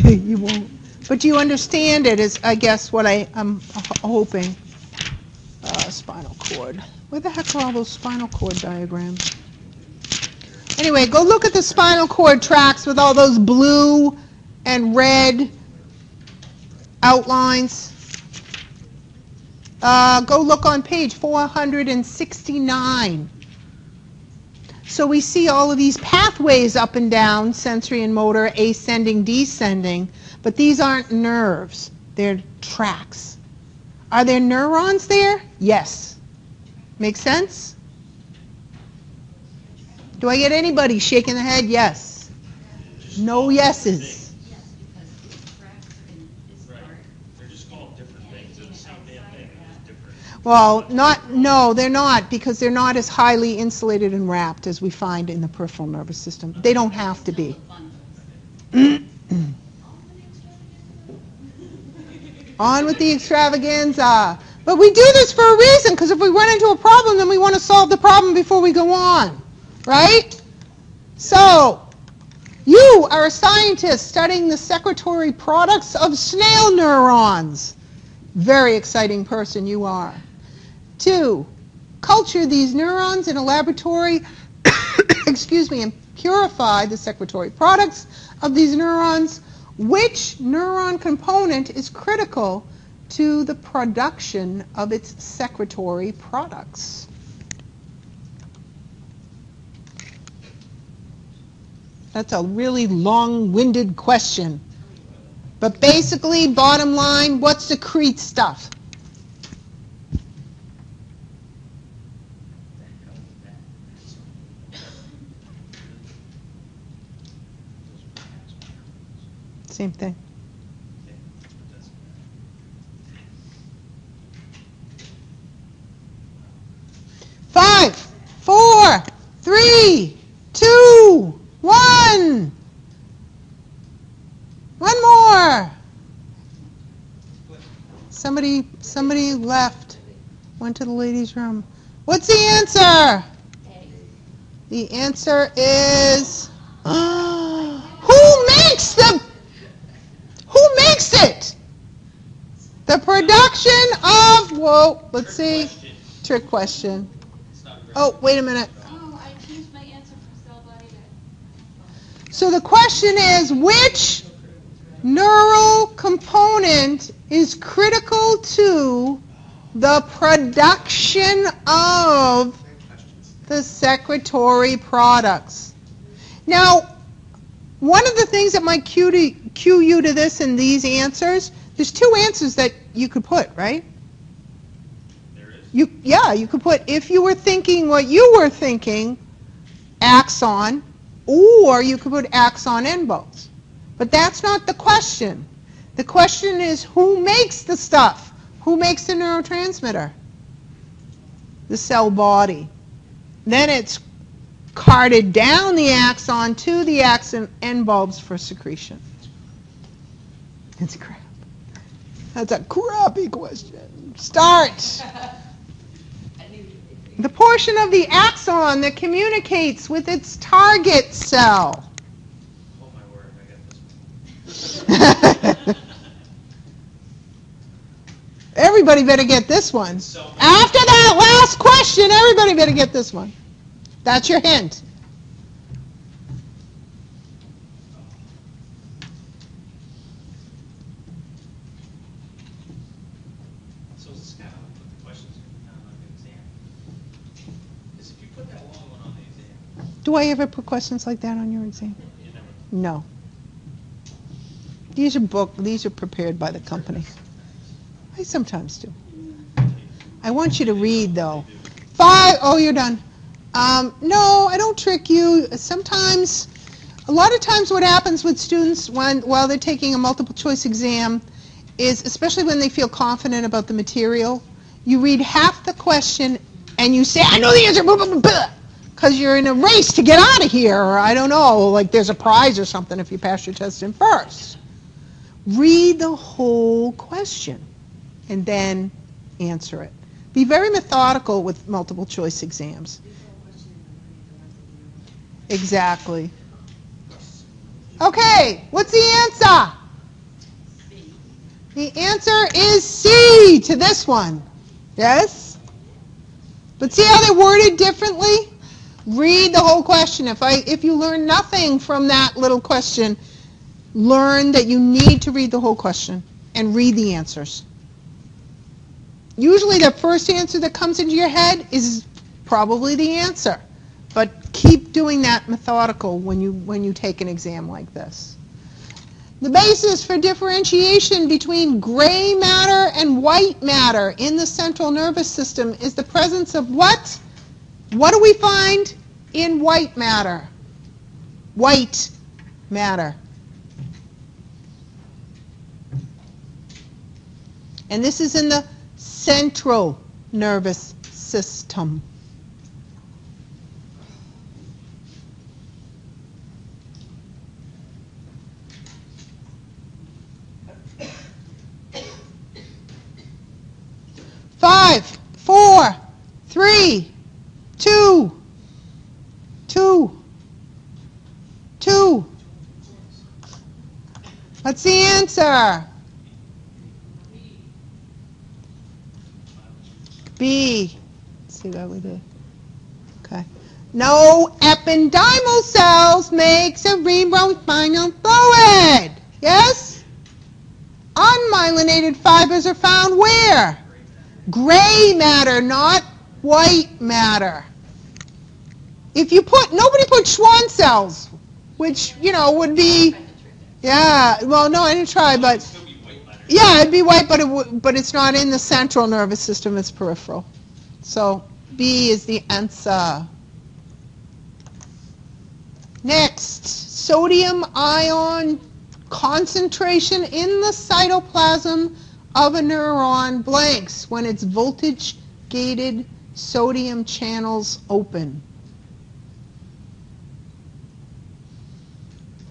again. You won't. But you understand it is, I guess, what I'm hoping. Spinal cord. Where the heck are all those spinal cord diagrams? Anyway, go look at the spinal cord tracks with all those blue and red outlines. Go look on page 469. So we see all of these pathways up and down, sensory and motor, ascending, descending, but these aren't nerves. They're tracks. Are there neurons there? Yes. Make sense? Do I get anybody shaking the head? Yes. No yeses. Yes, because the tracts are in this Right. part. They're just called different things. They're the same damn thing. They're just different. Well, no, they're not, because they're not as highly insulated and wrapped as we find in the peripheral nervous system. They don't have to be. Bundles. On with the extravaganza. But we do this for a reason, because if we run into a problem, then we want to solve the problem before we go on. Right? So, you are a scientist studying the secretory products of snail neurons. Very exciting person you are. 2, culture these neurons in a laboratory, and purify the secretory products of these neurons. Which neuron component is critical to the production of its secretory products? That's a really long-winded question. But basically, bottom line, what secretes stuff? Same thing. 5, 4, 3, 2, 1. One more. Somebody left. Went to the ladies' room. What's the answer? The answer is who makes it? The production of, whoa, let's see. Trick question. Oh, wait a minute. Oh, I changed my answer from cell body to... So the question is, which neural component is critical to the production of the secretory products? Now, one of the things that might cue you to this in these answers, there's 2 answers that you could put, right? There is. You could put, if you were thinking what you were thinking, axon, or you could put axon end bulbs. But that's not the question. The question is, who makes the stuff? Who makes the neurotransmitter? The cell body. Then it's carted down the axon to the axon end bulbs for secretion. It's crap. That's a crappy question. Start. The portion of the axon that communicates with its target cell. Oh my word, I got this. Everybody better get this one. After that last question, everybody better get this one. That's your hint. So this is kind of like the questions on the exam. Because if you put that long one on the exam, Do I ever put questions like that on your exam? you never. No. These are prepared by the company. I sometimes do. I want you to read, though. 5, oh, you're done. No, I don't trick you. Sometimes, a lot of times what happens with students while they're taking a multiple choice exam is, especially when they feel confident about the material, you read half the question and you say, I know the answer, blah, blah, blah, blah, because you're in a race to get out of here, or I don't know, like there's a prize or something if you pass your test in first. Read the whole question and then answer it. Be very methodical with multiple choice exams. Exactly. Okay, what's the answer? The answer is C to this one. Yes? But see how they're worded differently? Read the whole question. If you learn nothing from that little question, learn that you need to read the whole question and read the answers. Usually the first answer that comes into your head is probably the answer. But keep doing that methodical when you take an exam like this. The basis for differentiation between gray matter and white matter in the central nervous system is the presence of what? What do we find in white matter? White matter. And this is in the central nervous system. Five, 4, 3, 2. What's the answer? B. Let's see what we did. Okay. No ependymal cells make cerebrospinal fluid. Yes? Unmyelinated fibers are found where? Gray matter, not white matter. If you nobody put Schwann cells, which, would be, yeah, well, no, I didn't try, but, yeah, it'd be white, but it's not in the central nervous system, it's peripheral. So, B is the answer. Next, sodium ion concentration in the cytoplasm of a neuron blanks when its voltage-gated sodium channels open.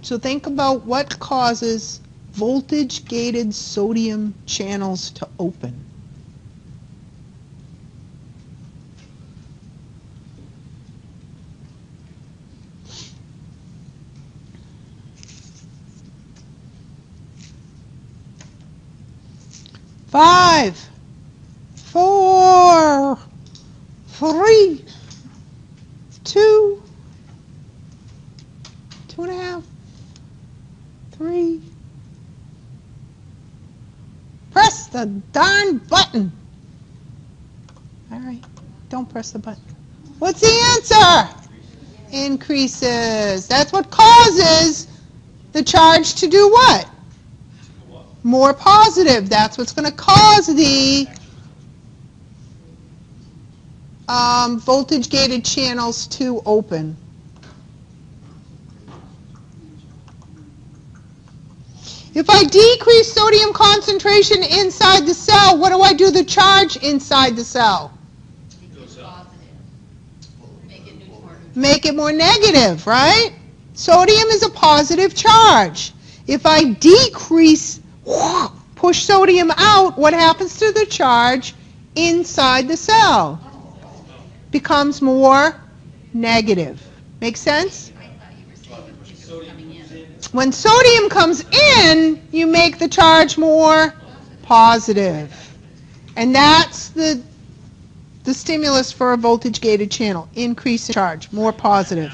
So think about what causes voltage-gated sodium channels to open. Five, 4, 3, 2, 2.5, 3. Press the darn button. All right, don't press the button. What's the answer? Increases. That's what causes the charge to do what? More positive. That's what's going to cause the voltage-gated channels to open? If I decrease sodium concentration inside the cell, what do I do to the charge inside the cell? Make it more negative, right? Sodium is a positive charge. If I decrease, push sodium out, what happens to the charge inside the cell? Becomes more negative. Make sense? I thought you were saying it was coming in. When sodium comes in, you make the charge more positive. And that's the stimulus for a voltage-gated channel. Increase the charge, more positive.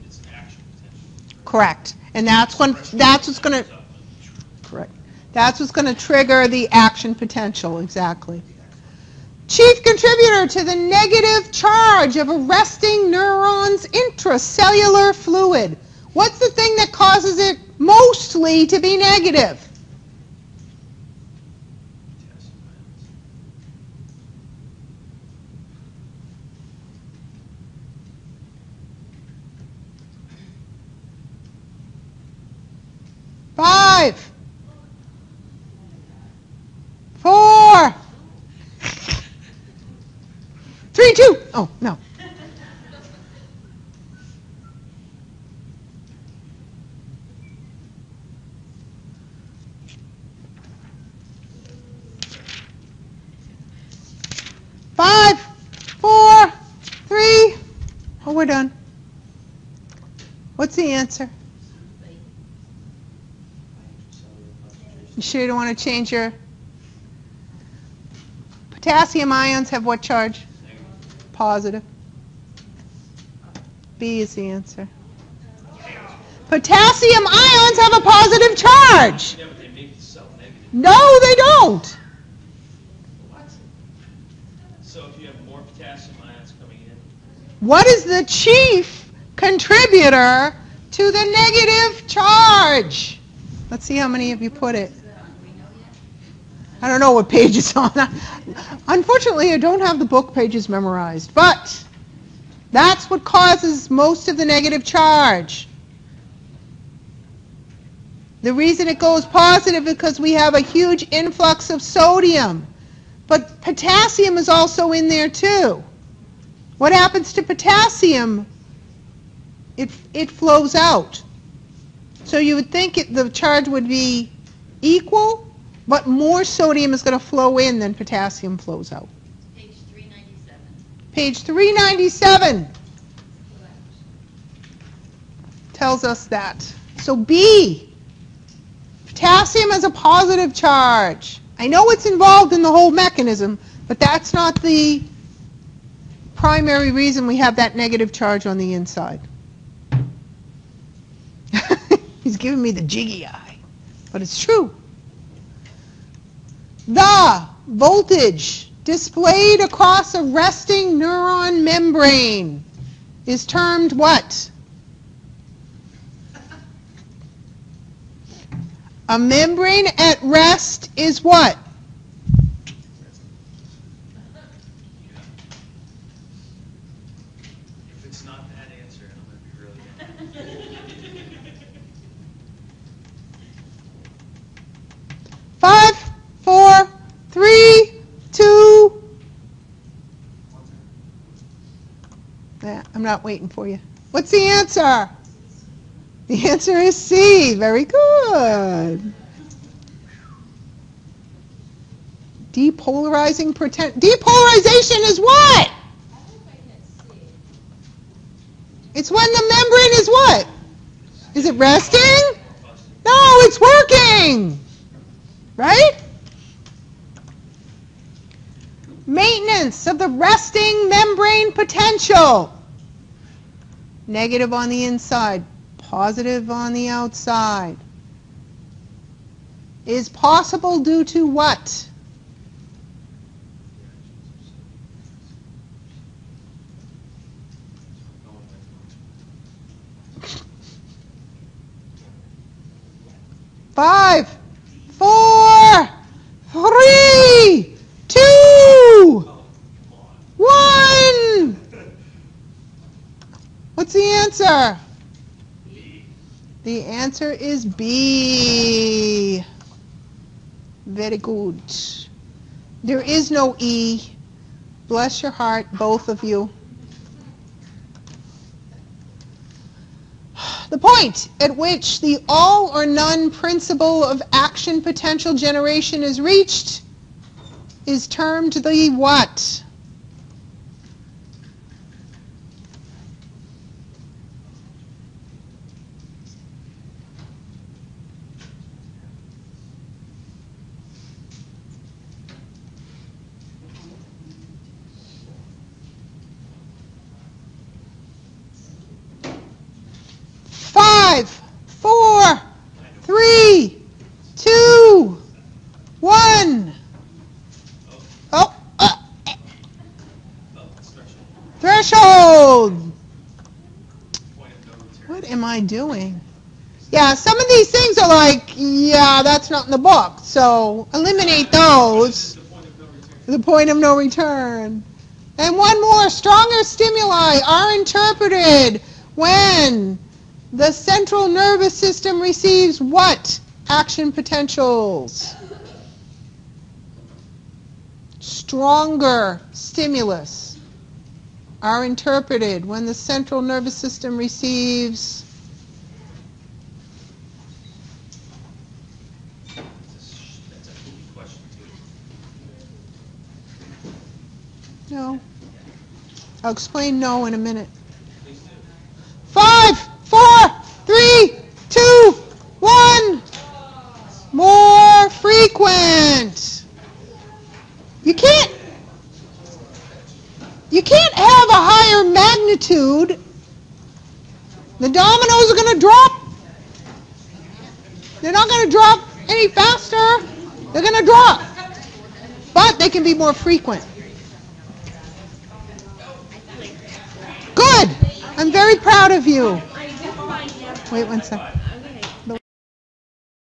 It's an action potential. Correct. And that's what's going to correct. That's what's going to trigger the action potential, exactly. Chief contributor to the negative charge of arresting neurons' intracellular fluid. What's the thing that causes it mostly to be negative? Five, 4, 3, 2. Oh, no. Five, 4, 3. Oh, we're done. What's the answer? You sure you don't want to change your... Potassium ions have what charge? Positive. B is the answer. Potassium ions have a positive charge. Yeah, but they make the cell negative. No, they don't. What? So if you have more potassium ions coming in, What is the chief contributor to the negative charge? Let's see how many of you put it. I don't know what page it's on. Unfortunately, I don't have the book pages memorized, but that's what causes most of the negative charge. The reason it goes positive is because we have a huge influx of sodium. But potassium is also in there too. What happens to potassium? It flows out. So you would think the charge would be equal, but more sodium is going to flow in than potassium flows out. Page 397. Page 397 tells us that. So B, potassium has a positive charge. I know it's involved in the whole mechanism, but that's not the primary reason we have that negative charge on the inside. He's giving me the jiggy eye, but it's true. The voltage displayed across a resting neuron membrane is termed what? A membrane at rest is what? if it's not that answer, I'm going to be really mad. 5, 4, 3, 2. Yeah, I'm not waiting for you. What's the answer? The answer is C. Very good. Depolarizing depolarization is what? It's when the membrane is what? Is it resting? No, it's working. Right? Maintenance of the resting membrane potential. Negative on the inside, positive on the outside. Is possible due to what? Five, 4, 3, 2, 1. the answer? B. The answer is B. Very good. There is no E. Bless your heart, both of you. The point at which the all or none principle of action potential generation is reached is termed the what? Five, 4, 3, 2, 1. Oh, threshold. What am I doing? Yeah, some of these things are like, yeah, that's not in the book. So eliminate those. The point of no return. And one more. Stronger stimuli are interpreted when the central nervous system receives what action potentials? Stronger stimulus are interpreted when the central nervous system receives That's a tricky question, too. no. I'll explain no in a minute. Please do. 5, 4, 3, 2, 1. More frequent. You can't have a higher magnitude. The dominoes are going to drop. They're not going to drop any faster. They're going to drop. But they can be more frequent. Good. I'm very proud of you. Wait one second.